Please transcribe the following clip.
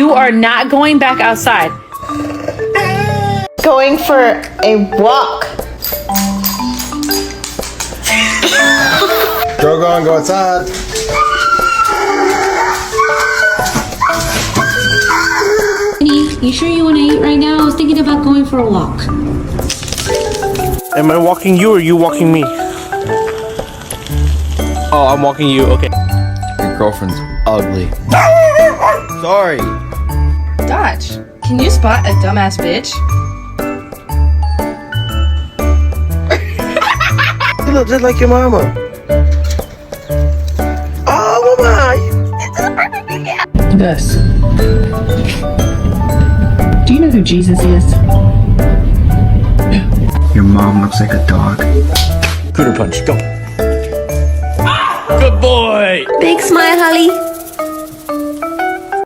You are not going back outside. Going for a walk. Drogon, go outside. You sure you want to eat right now? I was thinking about going for a walk. Am I walking you or you walking me? Oh, I'm walking you. Okay. Your girlfriend's ugly. Sorry. Dodge, can you spot a dumbass bitch? You look just like your mama. Oh, mama. Gus, do you know who Jesus is? Your mom looks like a dog. Cooter punch, go. Good boy. Big smile, Holly.